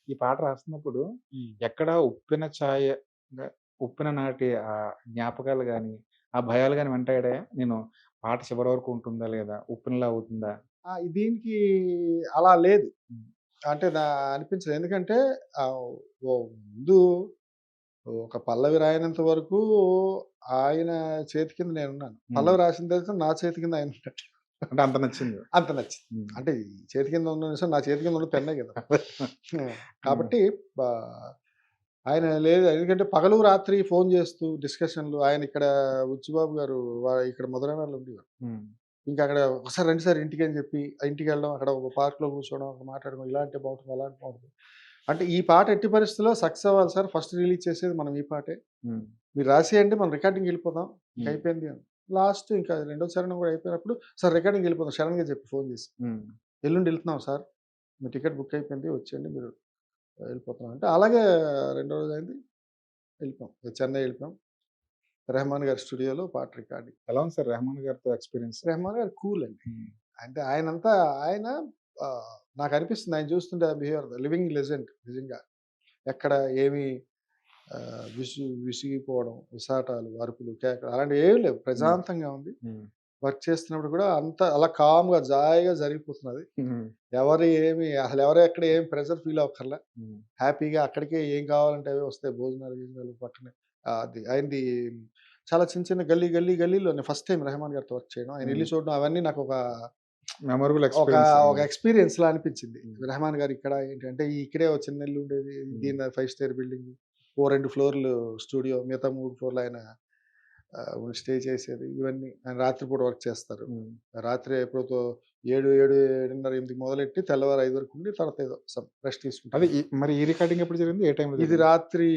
ఈ పాట రాస్తున్నప్పుడు హ్మ్. ఎక్కడ ఉప్పెన ఛాయ గ ఉప్పెన నాటి జ్ఞాపకాలు గాని, ఆ భయాలు గాని వెంటాడాయా? నేను పాట చివరి వరకు ఉంటుందా లేదా? ఉప్పెనలా అవుతుందా? దీనికి అలా లేదు. హ్మ్. అంటే అనిపించలేదు. ఎందుకంటే ఆహ్, ఓ ముందు ఒక పల్లవి రాయనంత వరకు ఆయన చేతి కింద నేనున్నాను. హ్మ్. పల్లవి రాసిన తర్వాత నా చేతి కింద ఆయనున్నట్టు. అంటే అంత నచ్చింది. అంత నచ్చింది. హ్మ్. అంటే ఈ చేతి కింద ఉన్న నిమిషం నా చేతి కింద ఉన్న పెన్నే గదా! అదే. ఆ! హ్మ్. కాబట్టి బా ఆయన లేదు. ఎందుకంటే పగలు, రాత్రి ఫోను జేస్తూ డిస్కషన్‌లు ఆయన ఇక్కడ బుచ్చిబాబు గారు ఇక్కడ మధురానగర్‌లో ఉండేవారు. హ్మ్. ఇంకా అక్కడ "ఒకసారి రండి సార్ ఇంటికని" చెప్పి ఇంటికెళ్ళడం, అక్కడ ఒక పార్క్‌లో కూర్చోవడం, అక్కడ మాట్లాడడం ఇలా అంటే బావుంటుంది, అలా అంటే బావుంటుంది. అంటే ఈ పాట ఎట్టి పరిస్థితిలో సక్సెస్ అవ్వాలి సార్. ఫస్ట్ రిలీజ్ చేసేది మనం ఈ పాటే. హ్మ్. మీరు రాసేయండి మనం రికార్డింగ్‌కెళ్ళిపోదాం. ఇంక హ్మ్. అయిపోయింది అని. లాస్ట్ ఇంకా రెండో చరణం కూడా అయిపోయినప్పుడు సార్ రికార్డింగ్‌కెళ్ళిపోదాం సడెన్‌గా చెప్పి ఫోను చేసి. హ్మ్. ఎల్లుండి ఎళ్తున్నాం సార్. మీ టికెట్ బుక్ అయిపోయింది. వచ్చేయండి మీరు వెళ్ళిపోతున్నాం అంటే అలాగే రెండో రోజు అయింది. వెళ్ళిపోయాం. చెన్నై వెళ్ళిపోయాం. రెహమాన్ గారి స్టూడియోలో పాట రికార్డింగ్. ఎలా ఉంది సార్ 'రెహమాన్' గారితో ఎక్స్‌పీరియన్స్? రెహమాన్ గారు కూల్ అండి. హ్మ్. అంటే ఆయనంతా ఆయన నాకనిపిస్తుంది ఆయన చూస్తుంటే ఆ బిహేవియర్ లివింగ్ లెజెండ్ నిజంగా. ఎక్కడ ఏమి విసిగిపోవడం, విసాటాలు, అరుపులు, కేకలు అలాంటివి ఏమి లేవు. హ్మ్. ప్రశాంతంగా ఉంది. హ్మ్. వర్క్ చేస్తున్నప్పుడు కూడా అంతా అలా కామ్‌గా, జాయిగా జరిగిపోతున్నది. హ్మ్. ఎవరు ఏమి అసలు ఎవరు ఎక్కడ ఏమి ప్రెషర్ ఫీల్ అవ్వక్కర్ల. హ్మ్. హ్యాపీగా అక్కడికే ఏం కావాలంటే అవే వస్తాయి. భోజనాలు, గీజనాలు పక్కనే అది ఆయనది చాలా చిన్న చిన్న గల్లీలోనే ఫస్ట్ టైమ్ రెహమాన్ గారితో వర్క్ చేయడం. ఆయన హ్మ్. ఇల్లు చూడడం అవన్నీ నాకొక మెమరబుల్ ఒక ఎక్స్‌పీరియన్స్. ఒక ఎక్స్‌పీరియన్స్‌లా అనిపించింది. హ్మ్. రెహమాన్ గారు ఇక్కడ ఏంటంటే ఇక్కడే ఒక చిన్న ఇల్లు ఉండేది. హ్మ్. దీని 5 స్టార్ బిల్డింగ్. ఓ 2 ఫ్లోర్‌లు స్టూడియో. మిగతా 3 ఫ్లోర్‌లు ఆయన స్టే చేసేది. ఇవన్నీ ఆయన రాత్రి పూట వర్క్ చేస్తారు. హ్మ్. రాత్రి ఎప్పుడో 7:30, 8కి మొదలెట్టి తెల్లవారు 5 వరకు ఉండి తర్వాత ఏదో రెస్ట్ అదే తీసుకుంటారు. మరి ఈ రికార్డింగ్ ఎప్పుడు జరిగింది? ఏ టైంలో ఇది జరిగింది? రాత్రి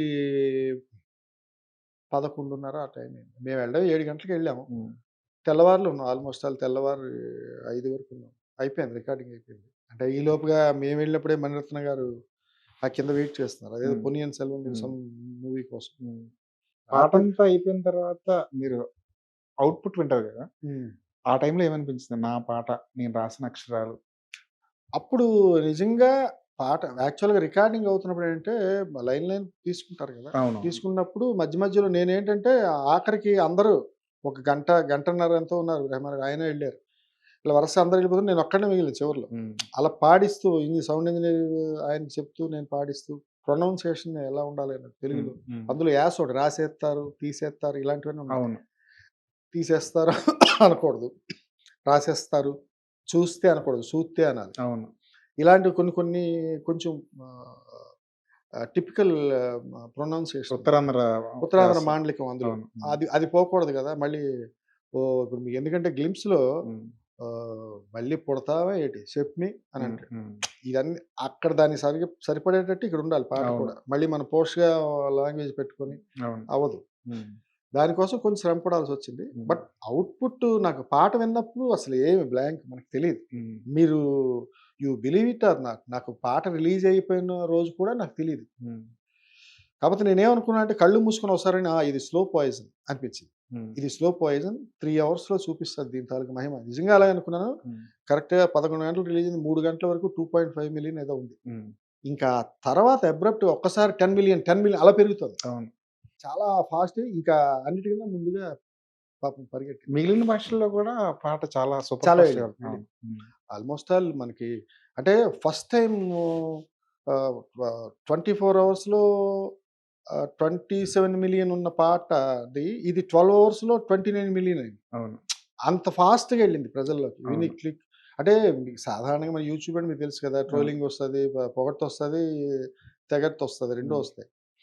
11:30 ఆ టైం అయింది. మేము వెళ్ళడం 7 గంటలకెళ్ళాము. హ్మ్. తెల్లవారులు ఉన్నాం. ఆల్‌మోస్ట్ తెల్లవారు 5 వరకు ఉన్నాం. అయిపోయింది. రికార్డింగ్ అయిపోయింది. అంటే ఈ లోపుగా మేము వెళ్ళినప్పుడే మణిరత్నం గారు ఆ కింద వెయిట్ చేస్తున్నారు. అదేదో హ్మ్. 'పొన్నియిన్ సెల్వన్' మీద హ్మ్. సమ్ మూవీ కోసం. హ్మ్. అప్పుడు పాటంతా అయిపోయిన తర్వాత మీరు అవుట్‌పుట్ వింటారు గదా! హ్మ్. ఆ టైంలో ఏమనిపించింది? నా పాట, నేను రాసిన అక్షరాలు. అప్పుడు నిజంగా పాట యాక్చువల్‌గా రికార్డింగ్ అవుతున్నప్పుడు ఏంటంటే లైన్ తీసుకుంటారు గదా! అవునవును. తీసుకున్నప్పుడు మధ్యలో నేనేంటంటే ఆఖరికి అందరూ ఒక గంట, గంటన్నర ఎంతో ఉన్నారు. రెహమాన్ గారు ఆయనే ఎళ్ళారు. ఇలా వరుసగా అందరూ వెళ్ళిపోతుంటే నేనొక్కడినే మిగిలాను చివర్లో. హ్మ్. అలా పాడిస్తూ సౌండ్ ఇంజినీర్ ఆయనకి చెప్తూ, నేను పాడిస్తూ ప్రొనౌన్సియేషన్ ఎలా ఉండాలి అన్నది హ్మ్. తెలుగులో. హ్మ్. అందులో యాస ఒకటి రాసేత్తారు, తీసేత్తారు ఇలాంటివన్నీ ఉన్నాయి. అవును. తీసేస్తారు అనకూడదు. రాసేస్తారు, చూస్తే అనకూడదు, సూత్తే అనాలి. అవును. ఇలాంటివి కొన్ని కొన్ని కొంచెం టిపికల్ ప్రొనౌన్సియేషన్ ఉంటాయి. ఉత్తరాంధ్ర ఉత్తరాంధ్ర యాస. మాండలికం అందులో. అవును. హ్మ్. అది అది పోకూడదు గదా! మళ్ళీ ఇప్పుడు మీకు ఎందుకంటే గ్లింప్స్‌లో హ్మ్. మళ్ళీ పుడతావా ఏటి చెప్పి అని హ్మ్. అంటాడు. హ్మ్. ఇదన్నీ అక్కడ దానికి సరిపడేటట్టు ఇక్కడుండాలి పాట అవును. కూడా. మళ్ళీ మనం పోష్‌గా లాంగ్వేజ్ పెట్టుకొని అవును. అవ్వదు. హ్మ్. దానికోసం కొంచెం శ్రమ పడాల్సొచ్చింది. హ్మ్. బట్ అవుట్‌పుట్ నాకు పాట విన్నప్పుడు అసలు ఏమి బ్లాంక్ మనకు తెలీదు. హ్మ్. మీరు you believe it or not నాకు పాట రిలీజ్ అయిపోయిన రోజు కూడా నాకు తెలీదు. హ్మ్. కాపోతే నేనేమనుకున్నా అంటే కళ్ళు మూసుకొని ఒకసారి ఇది స్లో పాయిజన్ అనిపించింది. హ్మ్. ఇది స్లో పాయిజన్ 3 అవర్స్‌లో చూపిస్తది దీని తాలూకు మహిమ. నిజంగా అలాగే అనుకున్నాను. హ్మ్. కరెక్ట్‌గా 11 గంటలకు రిలీజ్ అయింది. 3 గంటల వరకు 2.5 మిలియన్ ఏదో ఉంది. హ్మ్. ఇంకా తర్వాత అబ్రప్ట్‌గా ఒక్కసారి 10 మిలియన్ అలా పెరుగుతోంది. అవును. చాలా ఫాస్ట్ ఇంకా అన్నిటికన్నా ముందుగా పాపం పరిగెట్టింది. మిగిలిన భాషల్లో గూడా పాట చాలా సూపర్ చాలా ఫాస్ట్‌గా వెళ్ళింది. వెళ్తుంది. అవును. వెళ్ళింది. హ్మ్. ఆల్‌మోస్ట్ ఆల్ మనకి అంటే ఫస్ట్ టైము ఆహ్, ఆహ్, 24 అవర్స్‌లో 27,000,000 ఉన్న పాటది ఇది 12 అవర్స్‌లో 29,000,000 అయింది. అవును. అంత ఫాస్ట్‌గా ఎళ్ళింది ప్రజల్లోకి. అవును. క్లిక్ అంటే మీకు సాధారణంగా మన యూట్యూబ్ అంటే మీకు తెలుసు కదా! అవును. ట్రోలింగ్ వస్తది, పొగడ్తొస్తది, తెగడ్తొస్తది 2 హ్మ్. వస్తాయి.